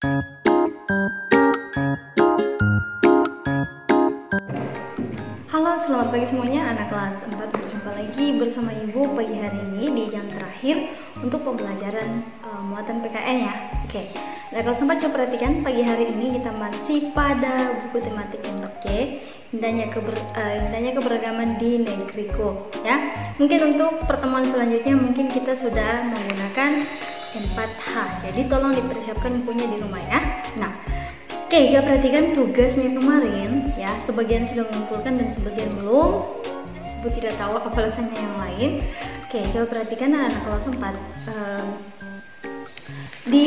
Halo, selamat pagi semuanya, anak kelas 4. Berjumpa lagi bersama Ibu pagi hari ini di jam terakhir untuk pembelajaran muatan PKN ya. Oke, anak kelas 4 coba perhatikan, pagi hari ini kita masih pada buku tematik yang K, indahnya keberagaman di negeriku ya. Mungkin untuk pertemuan selanjutnya mungkin kita sudah menggunakan 4H, jadi tolong dipersiapkan bukunya di rumah ya. Nah, oke, coba perhatikan tugasnya kemarin ya, sebagian sudah mengumpulkan dan sebagian belum. Ibu tidak tahu apa alasannya yang lain. Oke, coba perhatikan anak kelas 4 di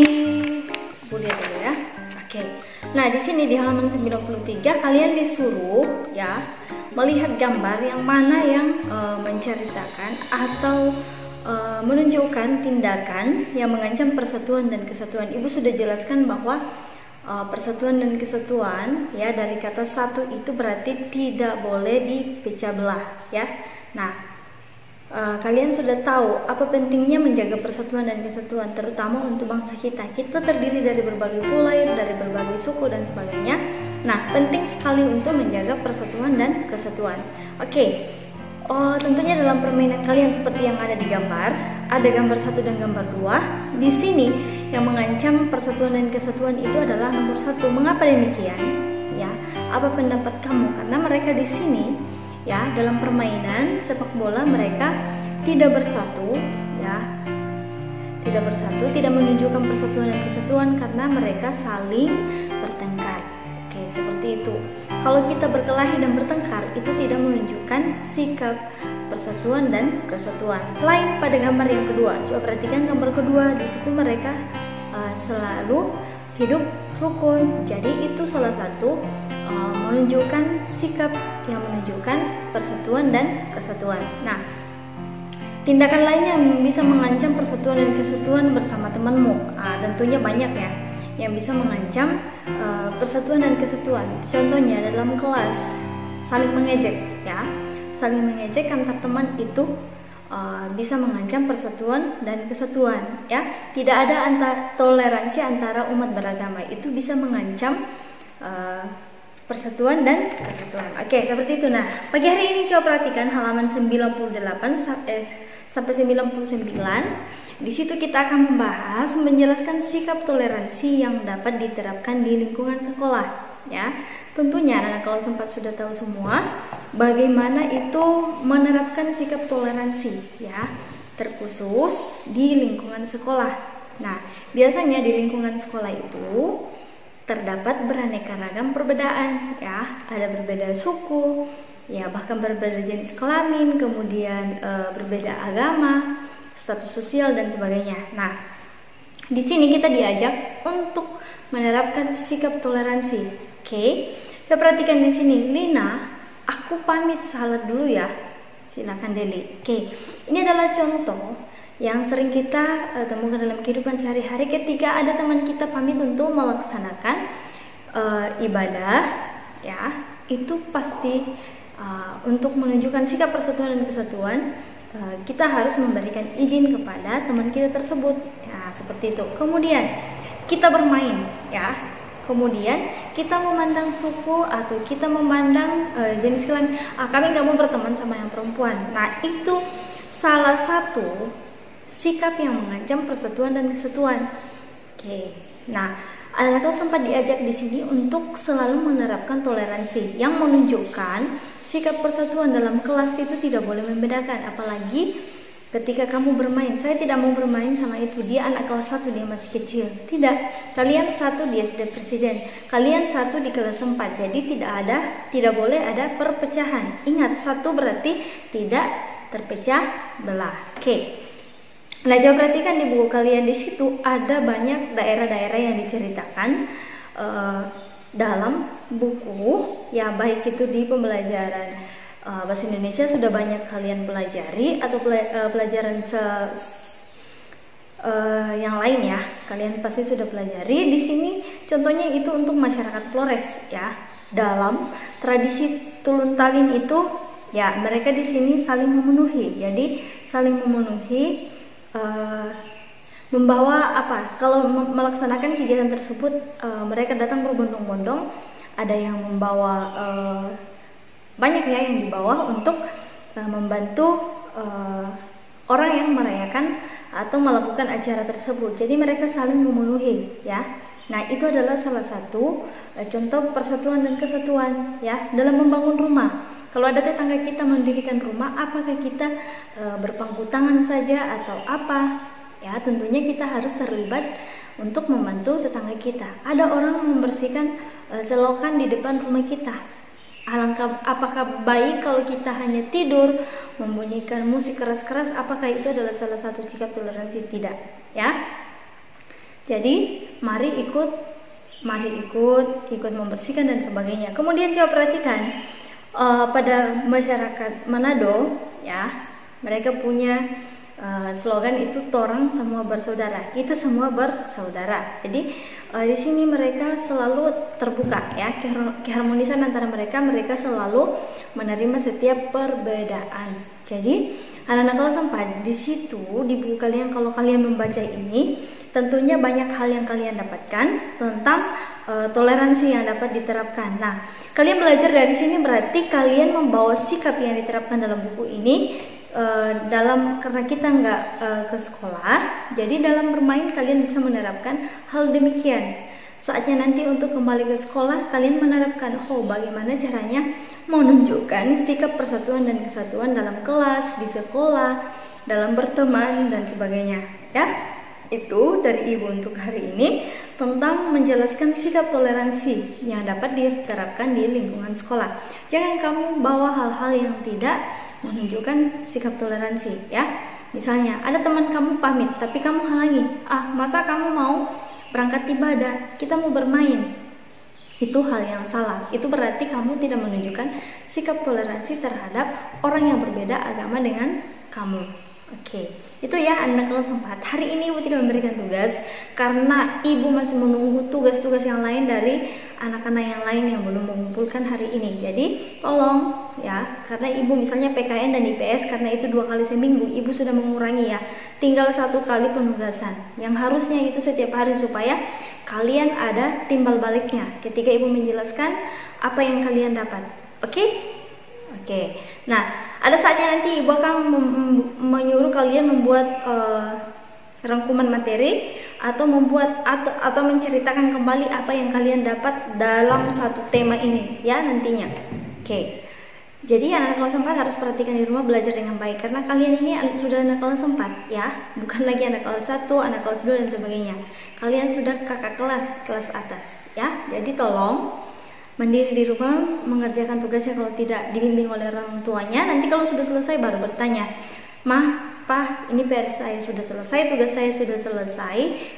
Bu lihat dulu ya. Oke. Nah, di sini di halaman 93 kalian disuruh ya melihat gambar yang mana yang menceritakan atau menunjukkan tindakan yang mengancam persatuan dan kesatuan. Ibu sudah jelaskan bahwa persatuan dan kesatuan ya, dari kata satu itu berarti tidak boleh dipecah belah ya. Nah, kalian sudah tahu apa pentingnya menjaga persatuan dan kesatuan, terutama untuk bangsa kita. Kita terdiri dari berbagai pulau, dari berbagai suku dan sebagainya. Nah, penting sekali untuk menjaga persatuan dan kesatuan. Oke. Tentunya dalam permainan kalian seperti yang ada di gambar, ada gambar 1 dan gambar 2. Di sini yang mengancam persatuan dan kesatuan itu adalah nomor 1. Mengapa demikian? Ya, apa pendapat kamu? Karena mereka di sini ya, dalam permainan sepak bola mereka tidak bersatu ya. Tidak bersatu, tidak menunjukkan persatuan dan kesatuan karena mereka saling bertengkar. Oke, seperti itu. Kalau kita berkelahi dan bertengkar, itu tidak menunjukkan sikap persatuan dan kesatuan. Lain pada gambar yang kedua. Coba perhatikan gambar kedua, di situ mereka selalu hidup rukun. Jadi itu salah satu menunjukkan sikap yang menunjukkan persatuan dan kesatuan. Nah, tindakan lain yang bisa mengancam persatuan dan kesatuan bersama temanmu, tentunya banyak ya, yang bisa mengancam persatuan dan kesatuan. Contohnya dalam kelas saling mengejek ya, saling mengejek antar teman itu bisa mengancam persatuan dan kesatuan ya. Tidak ada toleransi antara umat beragama, itu bisa mengancam persatuan dan kesatuan. Oke, seperti itu. Nah, pagi hari ini coba perhatikan halaman 98 sampai 99. Di situ kita akan membahas menjelaskan sikap toleransi yang dapat diterapkan di lingkungan sekolah ya. Tentunya anak kelas 4 sudah tahu semua bagaimana itu menerapkan sikap toleransi ya, terkhusus di lingkungan sekolah. Nah, biasanya di lingkungan sekolah itu terdapat beraneka ragam perbedaan ya, ada berbeda suku ya, bahkan berbeda jenis kelamin, kemudian berbeda agama, status sosial dan sebagainya. Nah, di sini kita diajak untuk menerapkan sikap toleransi. Oke, coba perhatikan di sini. Lina, aku pamit salat dulu ya. Silakan Deli. Oke, ini adalah contoh yang sering kita temukan dalam kehidupan sehari-hari ketika ada teman kita pamit untuk melaksanakan ibadah ya. Itu pasti untuk menunjukkan sikap persatuan dan kesatuan. Kita harus memberikan izin kepada teman kita tersebut ya, seperti itu. Kemudian kita bermain ya, kemudian kita memandang suku atau kita memandang jenis kelamin, kami nggak mau berteman sama yang perempuan. Nah, itu salah satu sikap yang mengancam persatuan dan kesatuan. Oke, nah anak-anak sempat diajak di sini untuk selalu menerapkan toleransi yang menunjukkan sikap persatuan dalam kelas itu tidak boleh membedakan, apalagi ketika kamu bermain. Saya tidak mau bermain sama itu, dia anak kelas 1, dia masih kecil. Tidak, kalian satu, dia sudah presiden. Kalian satu di kelas 4, jadi tidak boleh ada perpecahan. Ingat, satu berarti tidak terpecah belah. Oke. Nah, coba perhatikan di buku kalian, di situ ada banyak daerah-daerah yang diceritakan dalam buku ya, baik itu di pembelajaran bahasa Indonesia sudah banyak kalian pelajari atau pelajaran yang lain ya, kalian pasti sudah pelajari. Di sini contohnya itu untuk masyarakat Flores ya. Dalam tradisi Tulun Talin itu ya, mereka di sini saling memenuhi. Jadi saling memenuhi membawa apa? Kalau melaksanakan kegiatan tersebut, mereka datang berbondong-bondong. Ada yang membawa banyak ya yang dibawa untuk membantu orang yang merayakan atau melakukan acara tersebut. Jadi mereka saling memenuhi ya. Nah, itu adalah salah satu contoh persatuan dan kesatuan ya dalam membangun rumah. Kalau ada tetangga kita mendirikan rumah, apakah kita berpangku tangan saja atau apa? Ya, tentunya kita harus terlibat untuk membantu tetangga kita. Ada orang membersihkan selokan di depan rumah kita. Apakah baik kalau kita hanya tidur membunyikan musik keras-keras? Apakah itu adalah salah satu sikap toleransi? Tidak, ya. Jadi mari ikut membersihkan dan sebagainya. Kemudian coba perhatikan pada masyarakat Manado, ya, mereka punya slogan itu torang semua bersaudara, kita semua bersaudara. Jadi di sini mereka selalu terbuka ya, keharmonisan antara mereka selalu menerima setiap perbedaan. Jadi anak-anak kelas 4 di situ di buku kalian, kalau kalian membaca ini, tentunya banyak hal yang kalian dapatkan tentang toleransi yang dapat diterapkan. Nah, kalian belajar dari sini berarti kalian membawa sikap yang diterapkan dalam buku ini. Karena kita nggak ke sekolah, jadi dalam bermain kalian bisa menerapkan hal demikian. Saatnya nanti untuk kembali ke sekolah, kalian menerapkan bagaimana caranya menunjukkan sikap persatuan dan kesatuan dalam kelas, di sekolah, dalam berteman dan sebagainya. Ya, itu dari Ibu untuk hari ini tentang menjelaskan sikap toleransi yang dapat diterapkan di lingkungan sekolah. Jangan kamu bawa hal-hal yang tidak menunjukkan sikap toleransi ya. Misalnya ada teman kamu pamit tapi kamu halangi, masa kamu mau berangkat ibadah, kita mau bermain. Itu hal yang salah. Itu berarti kamu tidak menunjukkan sikap toleransi terhadap orang yang berbeda agama dengan kamu. Oke, itu ya anak kelas 4. Hari ini Ibu tidak memberikan tugas karena Ibu masih menunggu tugas-tugas yang lain dari anak-anak yang lain yang belum mengumpulkan hari ini. Jadi tolong ya, karena Ibu misalnya PKN dan IPS, karena itu 2 kali seminggu, Ibu sudah mengurangi ya, tinggal 1 kali penugasan yang harusnya itu setiap hari, supaya kalian ada timbal baliknya ketika Ibu menjelaskan apa yang kalian dapat. Oke? Nah, ada saatnya nanti Ibu akan menyuruh kalian membuat rangkuman materi atau atau menceritakan kembali apa yang kalian dapat dalam satu tema ini ya nantinya. Oke. Jadi anak kelas 4 harus perhatikan di rumah, belajar dengan baik karena kalian ini sudah anak kelas 4 ya, bukan lagi anak kelas 1, anak kelas 2 dan sebagainya. Kalian sudah kakak kelas atas ya. Jadi tolong mandiri di rumah, mengerjakan tugasnya kalau tidak dibimbing oleh orang tuanya. Nanti kalau sudah selesai baru bertanya, "Mah, Pak, ini PR saya sudah selesai, tugas saya sudah selesai,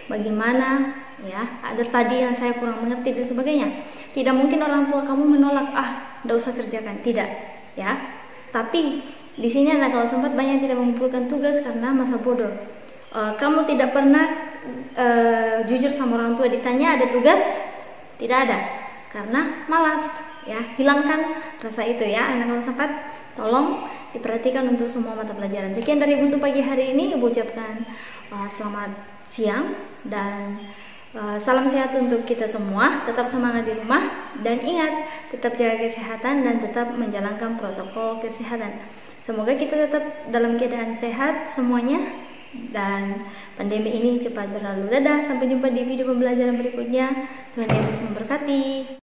bagaimana?" Ya, ada tadi yang saya kurang mengerti dan sebagainya. Tidak mungkin orang tua kamu menolak, "Nggak usah kerjakan." Tidak, ya. Tapi di sini anak kelas 4 banyak tidak mengumpulkan tugas karena masa bodoh. Kamu tidak pernah jujur sama orang tua, ditanya ada tugas? Tidak ada. Karena malas ya, hilangkan rasa itu ya anak kelas 4. Tolong diperhatikan untuk semua mata pelajaran. Sekian dari Ibu untuk pagi hari ini. Ibu ucapkan selamat siang dan salam sehat untuk kita semua. Tetap semangat di rumah dan ingat, tetap jaga kesehatan dan tetap menjalankan protokol kesehatan. Semoga kita tetap dalam keadaan sehat semuanya dan pandemi ini cepat berlalu. Dadah, sampai jumpa di video pembelajaran berikutnya. Tuhan Yesus memberkati.